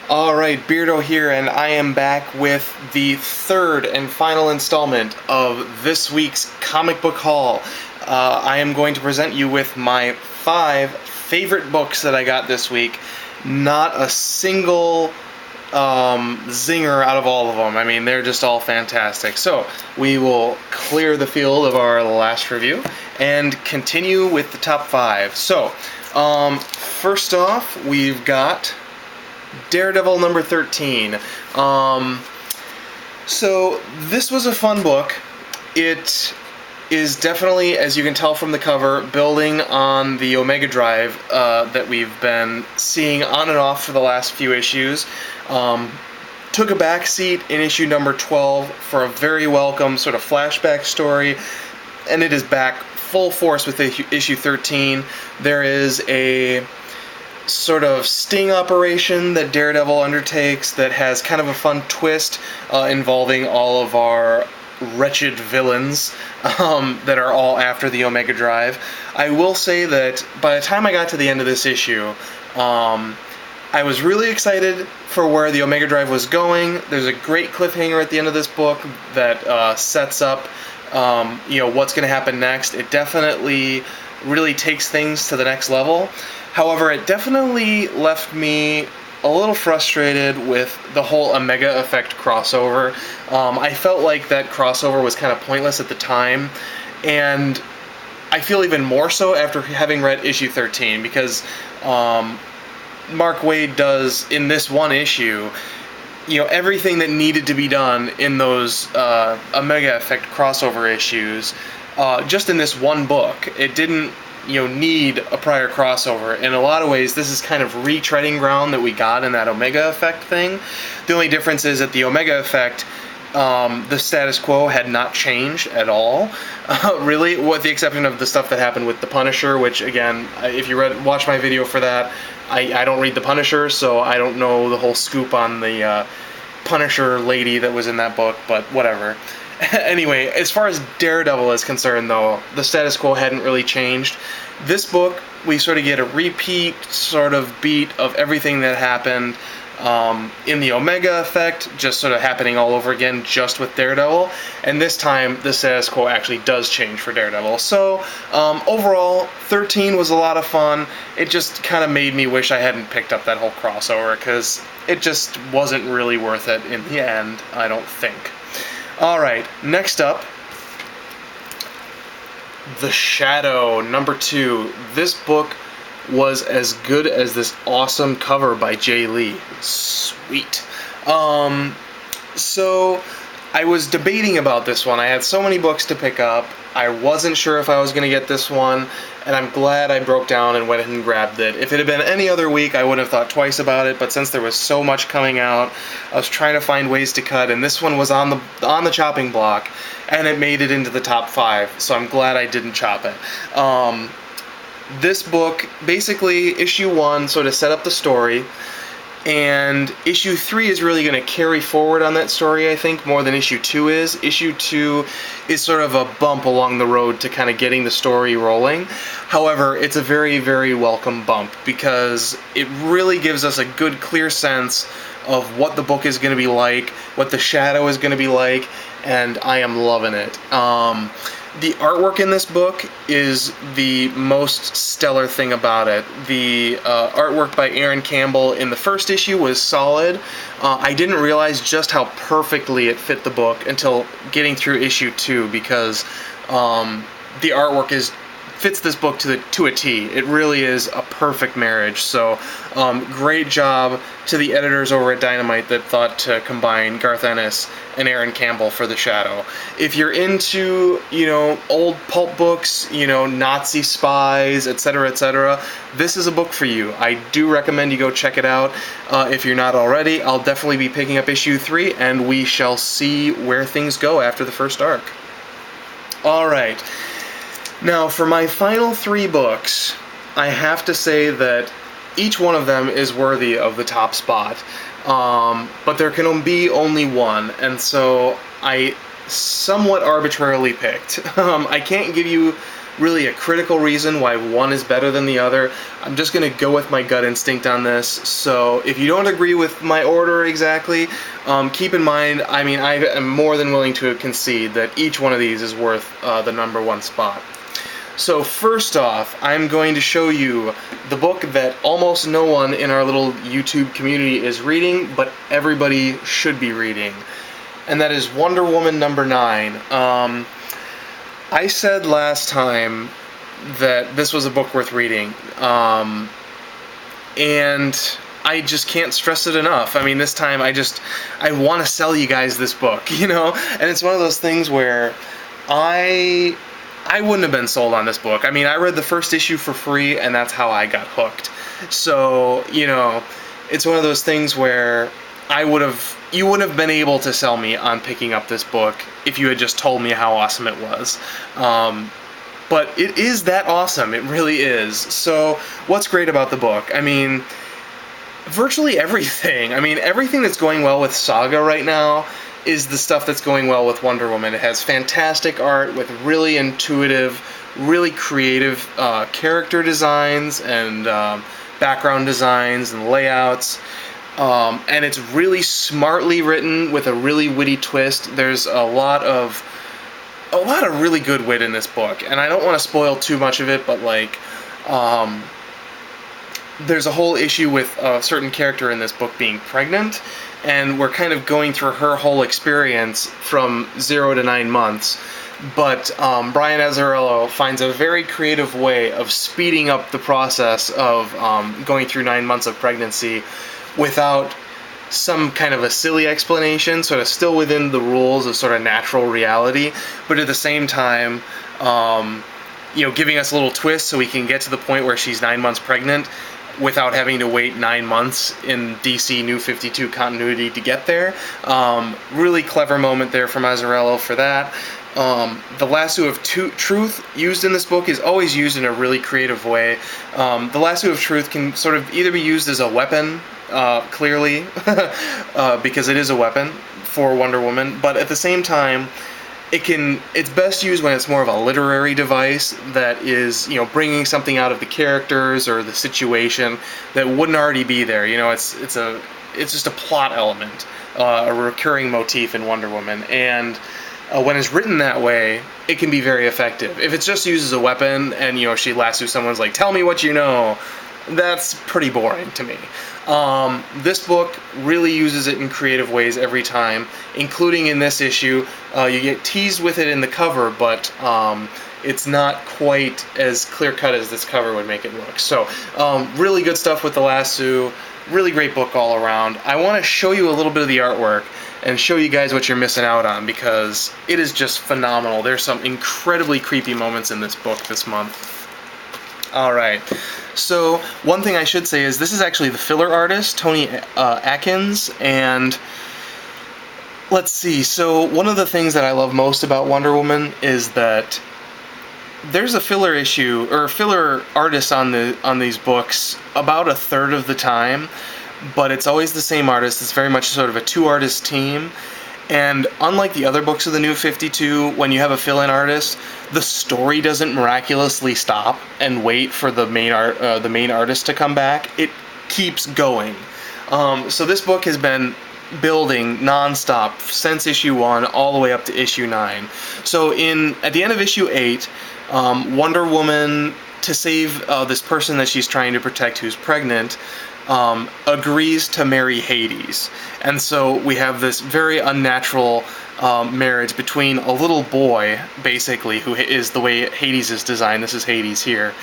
Alright, Beardo here, and I am back with the third and final installment of this week's comic book haul. I am going to present you with my 5 favorite books that I got this week. Not a single zinger out of all of them. I mean, they're just all fantastic. So, we will clear the field of our last review and continue with the top 5. So, first off, we've got Daredevil number 13. So this was a fun book. It is definitely, as you can tell from the cover, building on the Omega Drive that we've been seeing on and off for the last few issues. Took a back seat in issue number 12 for a very welcome sort of flashback story, and it is back full force with issue 13. There is a sort of sting operation that Daredevil undertakes that has kind of a fun twist involving all of our wretched villains that are all after the Omega Drive. I will say that by the time I got to the end of this issue, I was really excited for where the Omega Drive was going. There's a great cliffhanger at the end of this book that sets up what's going to happen next. It definitely really takes things to the next level. However, it definitely left me a little frustrated with the whole Omega Effect crossover. I felt like that crossover was kind of pointless at the time, and I feel even more so after having read issue 13, because Mark Waid does, in this one issue, everything that needed to be done in those Omega Effect crossover issues, just in this one book. It didn't need a prior crossover. In a lot of ways, this is kind of retreading ground that we got in that Omega Effect thing. The only difference is that the Omega Effect, the status quo had not changed at all, really, with the exception of the stuff that happened with the Punisher, which, again, if you watch my video for that, I don't read the Punisher, so I don't know the whole scoop on the Punisher lady that was in that book, but whatever. Anyway, as far as Daredevil is concerned, though, the status quo hadn't really changed. This book, we sort of get a repeat sort of beat of everything that happened in the Omega Effect, just sort of happening all over again, just with Daredevil. And this time, the status quo actually does change for Daredevil. So, overall, 13 was a lot of fun. It just kind of made me wish I hadn't picked up that whole crossover, because it just wasn't really worth it in the end, I don't think. Alright, next up, The Shadow, number 2. This book was as good as this awesome cover by Jay Lee. Sweet. So, I was debating about this one. I had so many books to pick up. I wasn't sure if I was going to get this one, and I'm glad I broke down and went ahead and grabbed it. If it had been any other week, I wouldn't have thought twice about it, but since there was so much coming out, I was trying to find ways to cut, and this one was on the chopping block, and it made it into the top 5, so I'm glad I didn't chop it. This book, basically, issue 1 sort of set up the story, and issue 3 is really going to carry forward on that story, I think, more than issue 2 is. Issue 2 is sort of a bump along the road to kind of getting the story rolling. However, it's a very, very welcome bump, because it really gives us a good, clear sense of what the book is going to be like, what the Shadow is going to be like, and I am loving it. The artwork in this book is the most stellar thing about it. The artwork by Aaron Campbell in the first issue was solid. I didn't realize just how perfectly it fit the book until getting through issue 2, because the artwork fits this book to a T. It really is a perfect marriage. So great job to the editors over at Dynamite that thought to combine Garth Ennis and Aaron Campbell for The Shadow. If you're into, old pulp books, Nazi spies, etc., this is a book for you. I do recommend you go check it out. If you're not already, I'll definitely be picking up issue 3, and we shall see where things go after the first arc. Alright. Now, for my final 3 books, I have to say that each one of them is worthy of the top spot, but there can be only one, and so I somewhat arbitrarily picked. I can't give you really a critical reason why one is better than the other. I'm just going to go with my gut instinct on this. So if you don't agree with my order exactly, keep in mind, I mean, I am more than willing to concede that each one of these is worth the number one spot. So first off, I'm going to show you the book that almost no one in our little YouTube community is reading, but everybody should be reading. And that is Wonder Woman number 9. I said last time that this was a book worth reading, and I just can't stress it enough. I mean, this time I want to sell you guys this book, you know? And it's one of those things where I wouldn't have been sold on this book. I mean, I read the first issue for free, and that's how I got hooked. So, you know, it's one of those things where you wouldn't have been able to sell me on picking up this book if you had just told me how awesome it was. But it is that awesome. It really is. So what's great about the book? I mean, virtually everything. I mean, everything that's going well with Saga right now is the stuff that's going well with Wonder Woman. It has fantastic art with really intuitive, really creative character designs and background designs and layouts. And it's really smartly written with a really witty twist. There's a lot of really good wit in this book, and I don't want to spoil too much of it, but like, there's a whole issue with a certain character in this book being pregnant, and we're kind of going through her whole experience from 0 to 9 months. But Brian Azzarello finds a very creative way of speeding up the process of going through 9 months of pregnancy without some kind of a silly explanation, sort of still within the rules of sort of natural reality, but at the same time, you know, giving us a little twist so we can get to the point where she's 9 months pregnant without having to wait 9 months in DC New 52 continuity to get there. Really clever moment there from Azzarello for that. The lasso of truth used in this book is always used in a really creative way. The lasso of truth can sort of either be used as a weapon, clearly, because it is a weapon for Wonder Woman, but at the same time, it's best used when it's more of a literary device that is, you know, bringing something out of the characters or the situation that wouldn't already be there. You know, it's just a plot element, a recurring motif in Wonder Woman, and when it's written that way, it can be very effective. If it's just used as a weapon and, you know, she lassos someone's like, tell me what you know, that's pretty boring to me. This book really uses it in creative ways every time, including in this issue. You get teased with it in the cover, but it's not quite as clear-cut as this cover would make it look. So, really good stuff with the lasso. Really great book all around. I want to show you a little bit of the artwork and show you guys what you're missing out on, because it is just phenomenal. There's some incredibly creepy moments in this book this month. Alright, so one thing I should say is this is actually the filler artist, Tony Atkins, and let's see, so one of the things that I love most about Wonder Woman is that there's a filler issue, or filler artist on these books about a third of the time, but it's always the same artist. It's very much sort of a two-artist team. And unlike the other books of the New 52, when you have a fill-in artist, the story doesn't miraculously stop and wait for the main artist to come back. It keeps going. So this book has been building non-stop since issue 1 all the way up to issue 9. So at the end of issue 8, Wonder Woman, to save this person that she's trying to protect who's pregnant, agrees to marry Hades. And so we have this very unnatural marriage between a little boy, basically, who is the way Hades is designed. This is Hades here.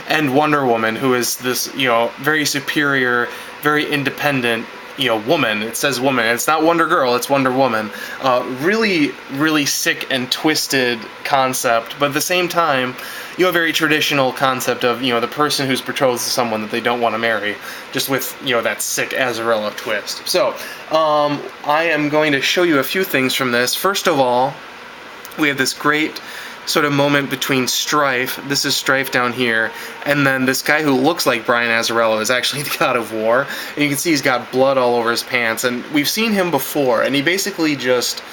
And Wonder Woman, who is this, you know, very superior, very independent, you know, woman. It says woman. It's not Wonder Girl, it's Wonder Woman. Really, really sick and twisted concept, but at the same time, you know, a very traditional concept of, you know, the person who's betrothed to someone that they don't want to marry, just with, you know, that sick Azzarello twist. So, I am going to show you a few things from this. First of all, we have this great sort of moment between Strife, this is Strife down here, and then this guy who looks like Brian Azzarello is actually the God of War, and you can see he's got blood all over his pants, and we've seen him before, and he basically just,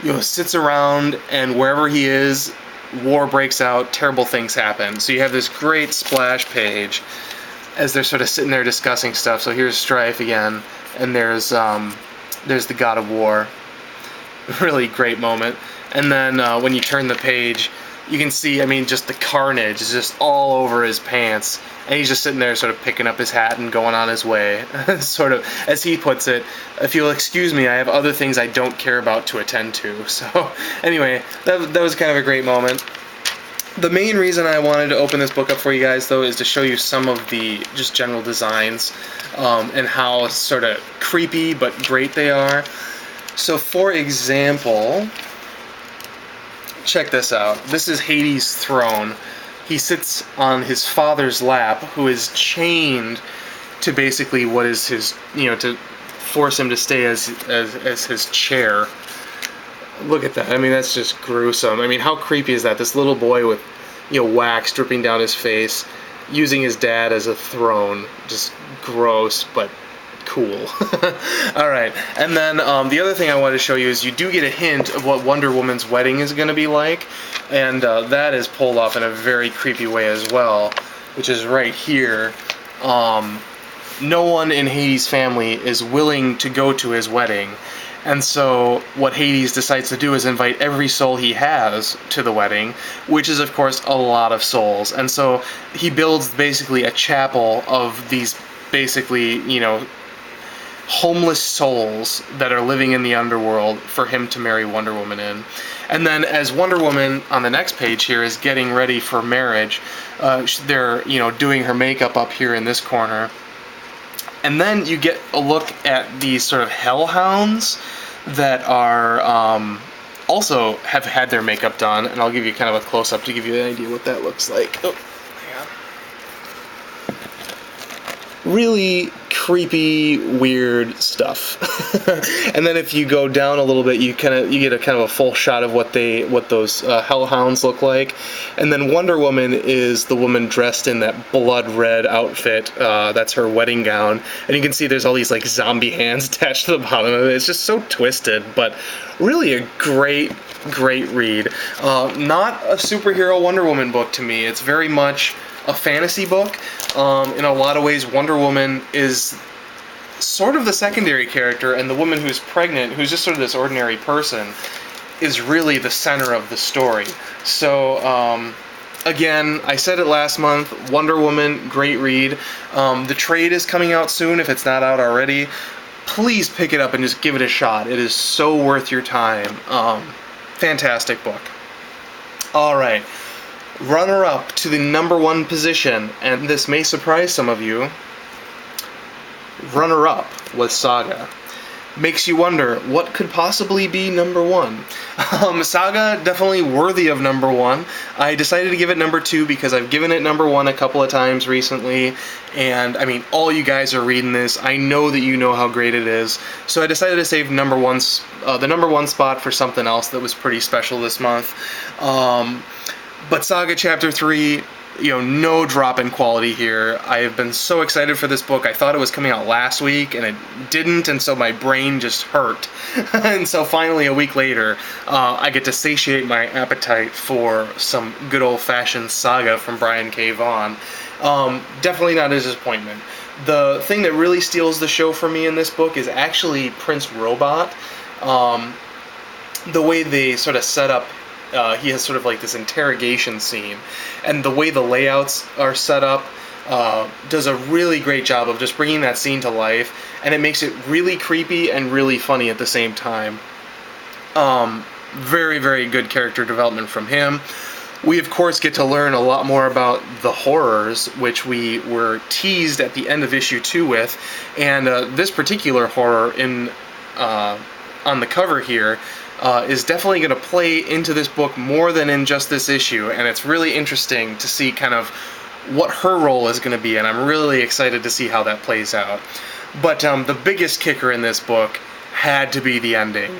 you know, sits around, and wherever he is, war breaks out, terrible things happen. So you have this great splash page as they're sort of sitting there discussing stuff. So here's strife again, and there's the god of war. Really great moment. And then when you turn the page, you can see, I mean, just the carnage is just all over his pants. And he's just sitting there sort of picking up his hat and going on his way. Sort of, as he puts it, if you'll excuse me, I have other things I don't care about to attend to. So, anyway, that was kind of a great moment. The main reason I wanted to open this book up for you guys, though, is to show you some of the just general designs and how sort of creepy but great they are. So, for example, check this out. This is Hades' throne. He sits on his father's lap, who is chained to basically what is his, to force him to stay as his chair. Look at that. I mean, that's just gruesome. I mean, how creepy is that? This little boy with, wax dripping down his face, using his dad as a throne. Just gross, but cool. Alright, and then the other thing I wanted to show you is you do get a hint of what Wonder Woman's wedding is going to be like, and that is pulled off in a very creepy way as well, which is right here. No one in Hades' family is willing to go to his wedding, and so what Hades decides to do is invite every soul he has to the wedding, which is of course a lot of souls, and so he builds basically a chapel of these basically, homeless souls that are living in the underworld for him to marry Wonder Woman in. And then as Wonder Woman on the next page here is getting ready for marriage, they're doing her makeup up here in this corner. And then you get a look at these sort of hellhounds that are also have had their makeup done, and I'll give you kind of a close-up to give you an idea what that looks like. Oh, hang on. Really creepy, weird stuff. And then if you go down a little bit, you get a kind of a full shot of what those hellhounds look like. And then Wonder Woman is the woman dressed in that blood red outfit. That's her wedding gown, and you can see there's all these like zombie hands attached to the bottom of it. It's just so twisted, but really a great read. Not a superhero Wonder Woman book to me. It's very much a fantasy book. In a lot of ways, Wonder Woman is sort of the secondary character, and the woman who's pregnant, who's just sort of this ordinary person, is really the center of the story. So, again, I said it last month, Wonder Woman, great read. The trade is coming out soon, if it's not out already. Please pick it up and just give it a shot. It is so worth your time. Fantastic book. Alright. Runner-up to the #1 position, and this may surprise some of you, runner-up was Saga. Makes you wonder, what could possibly be #1? Saga, definitely worthy of #1. I decided to give it #2 because I've given it #1 a couple of times recently, and I mean, all you guys are reading this, I know that you know how great it is, so I decided to save the #1 spot for something else that was pretty special this month. But Saga Chapter 3, no drop in quality here. I have been so excited for this book. I thought it was coming out last week, and it didn't, and so my brain just hurt. And so finally, a week later, I get to satiate my appetite for some good old-fashioned Saga from Brian K. Vaughan. Definitely not a disappointment. The thing that really steals the show for me in this book is actually Prince Robot. The way they sort of set up he has sort of like this interrogation scene, and the way the layouts are set up does a really great job of just bringing that scene to life, and it makes it really creepy and really funny at the same time. Very, very good character development from him. We, of course, get to learn a lot more about the horrors, which we were teased at the end of issue 2 with, and this particular horror on the cover here is definitely going to play into this book more than in just this issue, and it's really interesting to see kind of what her role is going to be, and I'm really excited to see how that plays out. But the biggest kicker in this book had to be the ending.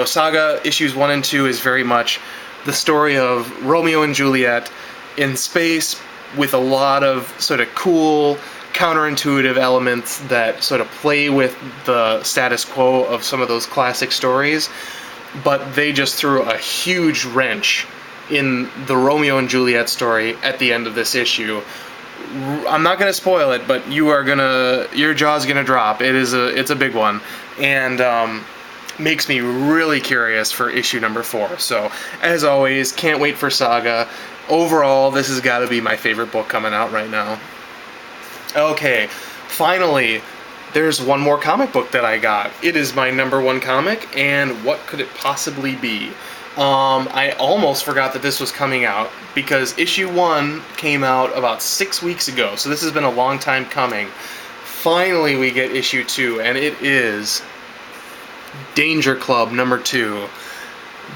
Saga issues 1 and 2 is very much the story of Romeo and Juliet in space with a lot of sort of cool, counterintuitive elements that sort of play with the status quo of some of those classic stories, but they just threw a huge wrench in the Romeo and Juliet story at the end of this issue. I'm not going to spoil it, but your jaw's gonna drop. It's a big one, and makes me really curious for issue number 4. So, as always, can't wait for Saga. Overall, this has got to be my favorite book coming out right now. Okay, finally, there's one more comic book that I got. It is my number 1 comic, and what could it possibly be? I almost forgot that this was coming out, because issue 1 came out about 6 weeks ago, so this has been a long time coming. Finally, we get issue 2, and it is Danger Club number 2.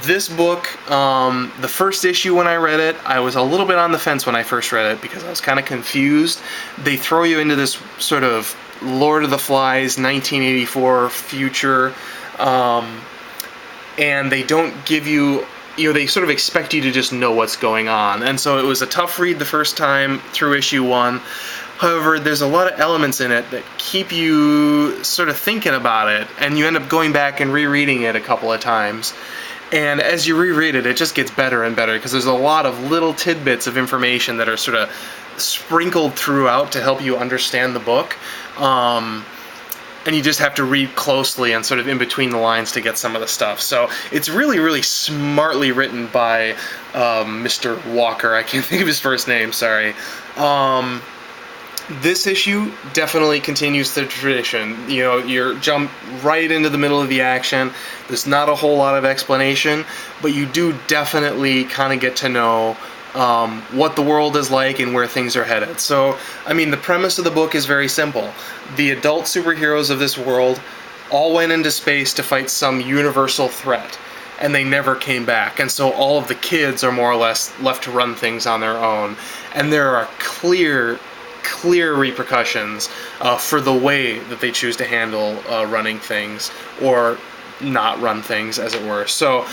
This book, the first issue when I read it, I was a little bit on the fence when I first read it because I was kind of confused. They throw you into this sort of Lord of the Flies 1984 future, and they don't give you, they sort of expect you to just know what's going on. And so it was a tough read the first time through issue 1. However, there's a lot of elements in it that keep you sort of thinking about it, and you end up going back and rereading it a couple of times. And as you reread it, it just gets better and better, because there's a lot of little tidbits of information that are sort of sprinkled throughout to help you understand the book. And you just have to read closely and sort of in between the lines to get some of the stuff. So it's really, really smartly written by Mr. Walker. I can't think of his first name, sorry. This issue definitely continues the tradition. You're jump right into the middle of the action. There's not a whole lot of explanation, but you do definitely kind of get to know what the world is like and where things are headed. So, the premise of the book is very simple. The adult superheroes of this world all went into space to fight some universal threat, and they never came back. And so all of the kids are more or less left to run things on their own. And there are clear repercussions for the way that they choose to handle running things, or not run things, as it were. So,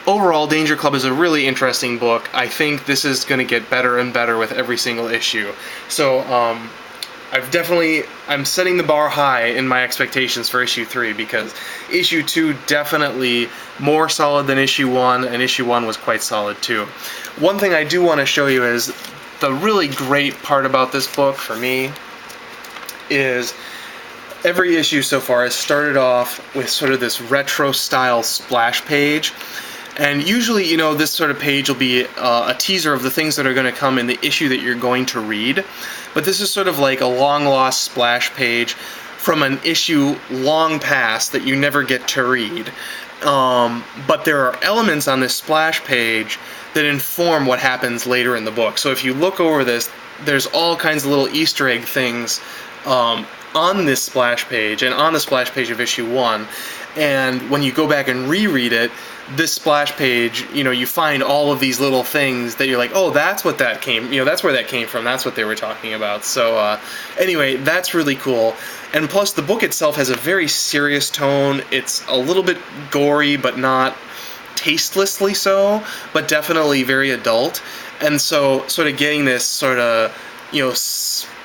overall, Danger Club is a really interesting book. I think this is going to get better and better with every single issue. So, I'm setting the bar high in my expectations for issue 3, because issue 2 definitely more solid than issue 1, and issue 1 was quite solid too. One thing I do want to show you is the really great part about this book for me is every issue so far has started off with sort of this retro style splash page. And usually, this sort of page will be a teaser of the things that are going to come in the issue that you're going to read. But this is sort of like a long-lost splash page from an issue long past that you never get to read. But there are elements on this splash page that inform what happens later in the book. So if you look over this, there's all kinds of little Easter egg things on this splash page and on the splash page of issue 1. And when you go back and reread it, this splash page, you find all of these little things that you're like, oh, that's what that came, that's where that came from, that's what they were talking about. So anyway, that's really cool. And plus, the book itself has a very serious tone. It's a little bit gory, but not tastelessly so, but definitely very adult. And so sort of getting this sort of,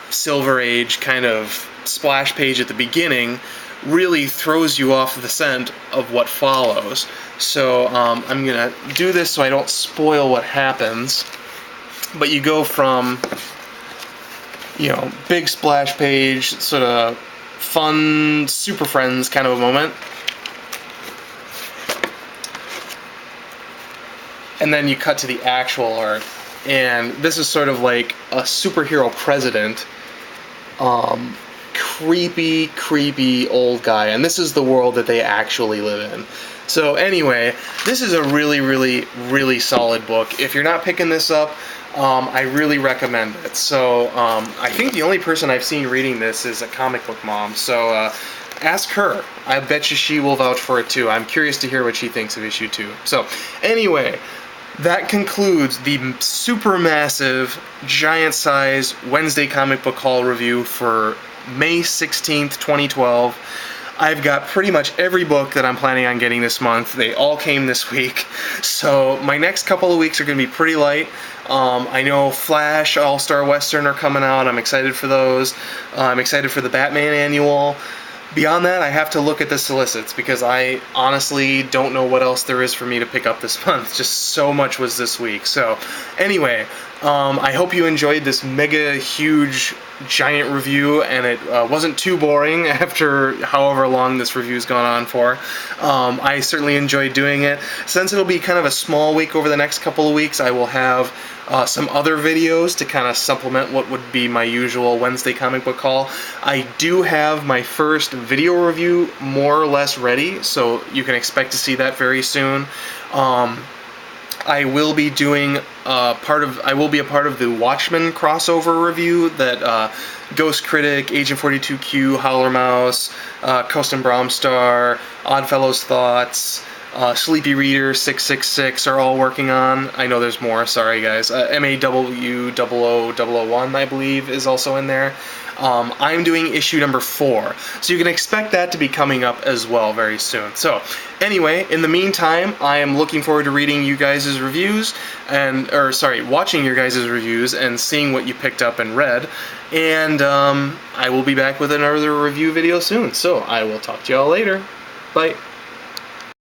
Silver Age kind of splash page at the beginning really throws you off the scent of what follows. So I'm going to do this so I don't spoil what happens. But you go from, big splash page, sort of fun, Super Friends kind of a moment. And then you cut to the actual art. And this is sort of like a superhero president. Creepy old guy, and this is the world that they actually live in. So anyway, this is a really solid book. If you're not picking this up, I really recommend it. So I think the only person I've seen reading this is a comic book mom, so ask her. I bet you she will vouch for it too. I'm curious to hear what she thinks of issue 2. So anyway, that concludes the supermassive, giant-size Wednesday comic book haul review for May 16th, 2012. I've got pretty much every book that I'm planning on getting this month. They all came this week. So my next couple of weeks are going to be pretty light. I know Flash, All-Star Western are coming out. I'm excited for those. I'm excited for the Batman annual. Beyond that, I have to look at the solicits because I honestly don't know what else there is for me to pick up this month. Just so much was this week. So anyway, I hope you enjoyed this mega huge giant review, and it wasn't too boring after however long this review's gone on for. I certainly enjoyed doing it. Since it'll be kind of a small week over the next couple of weeks, I will have some other videos to kind of supplement what would be my usual Wednesday comic book haul. I do have my first video review more or less ready, so you can expect to see that very soon. I will be doing I will be a part of the Watchmen crossover review that Ghost Critic, Agent 42Q, Howler Mouse, Coast and Bromstar, Oddfellows Thoughts, Sleepy Reader 666 are all working on. I know there's more, sorry guys. MAW0001, I believe, is also in there. I'm doing issue number 4, so you can expect that to be coming up as well very soon. So, anyway, in the meantime, I am looking forward to reading you guys' reviews, watching your guys' reviews and seeing what you picked up and read. And I will be back with another review video soon, so I will talk to y'all later. Bye.